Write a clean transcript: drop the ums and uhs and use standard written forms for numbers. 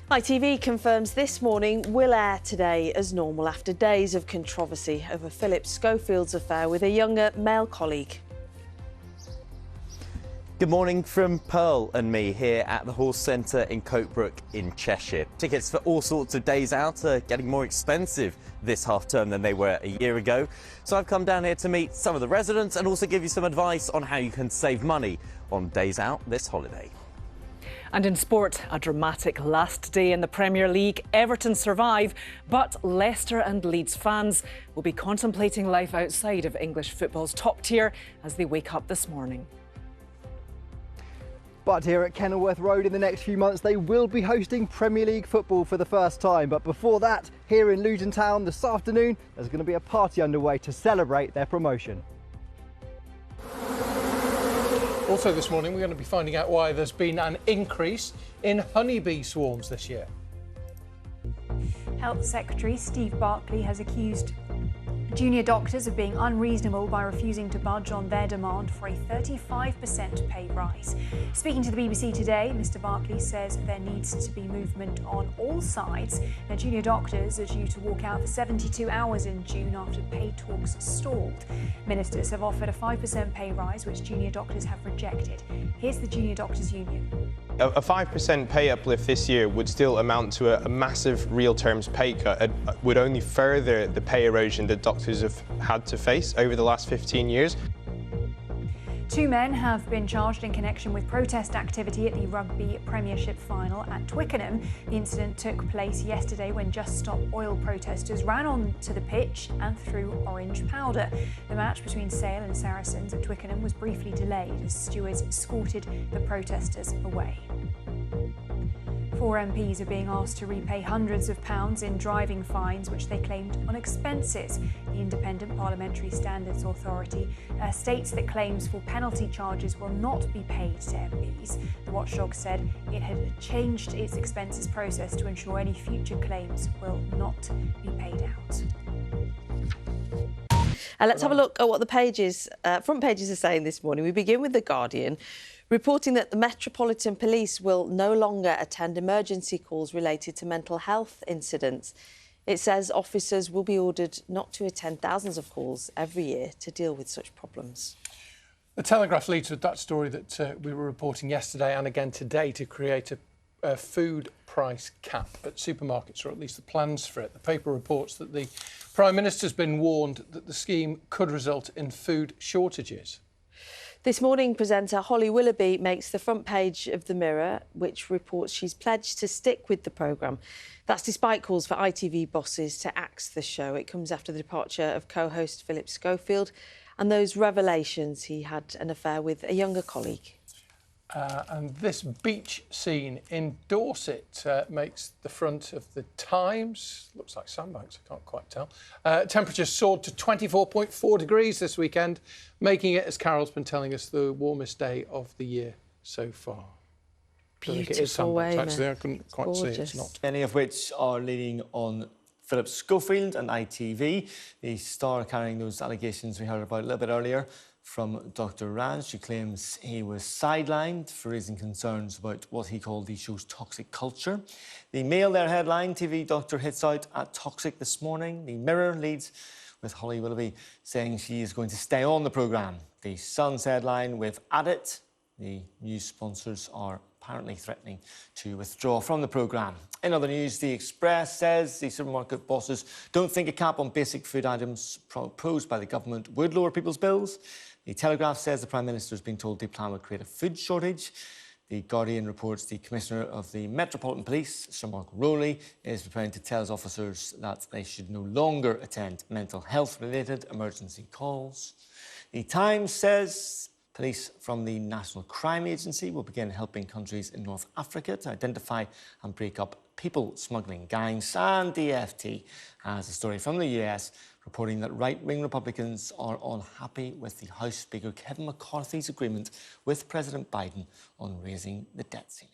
ITV confirms This Morning will air today as normal after days of controversy over Philip Schofield's affair with a younger male colleague. Good morning from Pearl and me here at the Horse Centre in Coatbrook in Cheshire. Tickets for all sorts of days out are getting more expensive this half term than they were a year ago. So I've come down here to meet some of the residents and also give you some advice on how you can save money on days out this holiday. And in sport, a dramatic last day in the Premier League. Everton survive, but Leicester and Leeds fans will be contemplating life outside of English football's top tier as they wake up this morning. But here at Kenilworth Road in the next few months, they will be hosting Premier League football for the first time. But before that, here in Luton Town this afternoon, there's going to be a party underway to celebrate their promotion. Also this morning, we're going to be finding out why there's been an increase in honeybee swarms this year. Health Secretary Steve Barclay has accused junior doctors of being unreasonable by refusing to budge on their demand for a 35% pay rise. Speaking to the BBC today, Mr Barclay says there needs to be movement on all sides. Now, junior doctors are due to walk out for 72 hours in June after pay talks stalled. Ministers have offered a 5% pay rise, which junior doctors have rejected. Here's the Junior Doctors Union. A 5% pay uplift this year would still amount to a massive real terms pay cut. It would only further the pay erosion that doctors have had to face over the last 15 years. Two men have been charged in connection with protest activity at the Rugby Premiership final at Twickenham. The incident took place yesterday when Just Stop Oil protesters ran onto the pitch and threw orange powder. The match between Sale and Saracens at Twickenham was briefly delayed as stewards escorted the protesters away. 4 MPs are being asked to repay hundreds of pounds in driving fines which they claimed on expenses. The Independent Parliamentary Standards Authority states that claims for penalty charges will not be paid to MPs. The watchdog said it had changed its expenses process to ensure any future claims will not be paid out. Let's have a look at what the front pages are saying this morning. We begin with The Guardian, reporting that the Metropolitan Police will no longer attend emergency calls related to mental health incidents. It says officers will be ordered not to attend thousands of calls every year to deal with such problems. The Telegraph leads with that story that we were reporting yesterday and again today to create a food price cap at supermarkets, or at least the plans for it. The paper reports that the Prime Minister's been warned that the scheme could result in food shortages. This Morning presenter Holly Willoughby makes the front page of The Mirror, which reports she's pledged to stick with the programme. That's despite calls for ITV bosses to axe the show. It comes after the departure of co-host Philip Schofield and those revelations he had an affair with a younger colleague. And this beach scene in Dorset makes the front of the Times. Looks like sandbanks, I can't quite tell. Temperatures soared to 24.4 degrees this weekend, making it, as Carol's been telling us, the warmest day of the year so far. Beautiful way, actually, I couldn't quite see it. It's not. Many of which are leaning on Philip Schofield and ITV, the star carrying those allegations we heard about a little bit earlier from Dr. Raj. She claims he was sidelined for raising concerns about what he called the show's toxic culture. The Mail, their headline, TV doctor hits out at toxic this morning. The Mirror leads with Holly Willoughby saying she is going to stay on the programme. The Sun's headline with At It, the news sponsors are apparently threatening to withdraw from the programme. In other news, The Express says the supermarket bosses don't think a cap on basic food items proposed by the government would lower people's bills. The Telegraph says the Prime Minister has been told the plan would create a food shortage. The Guardian reports the Commissioner of the Metropolitan Police, Sir Mark Rowley, is preparing to tell his officers that they should no longer attend mental health-related emergency calls. The Times says police from the National Crime Agency will begin helping countries in North Africa to identify and break up people smuggling gangs. And the FT has a story from the US reporting that right-wing Republicans are unhappy with the House Speaker Kevin McCarthy's agreement with President Biden on raising the debt ceiling.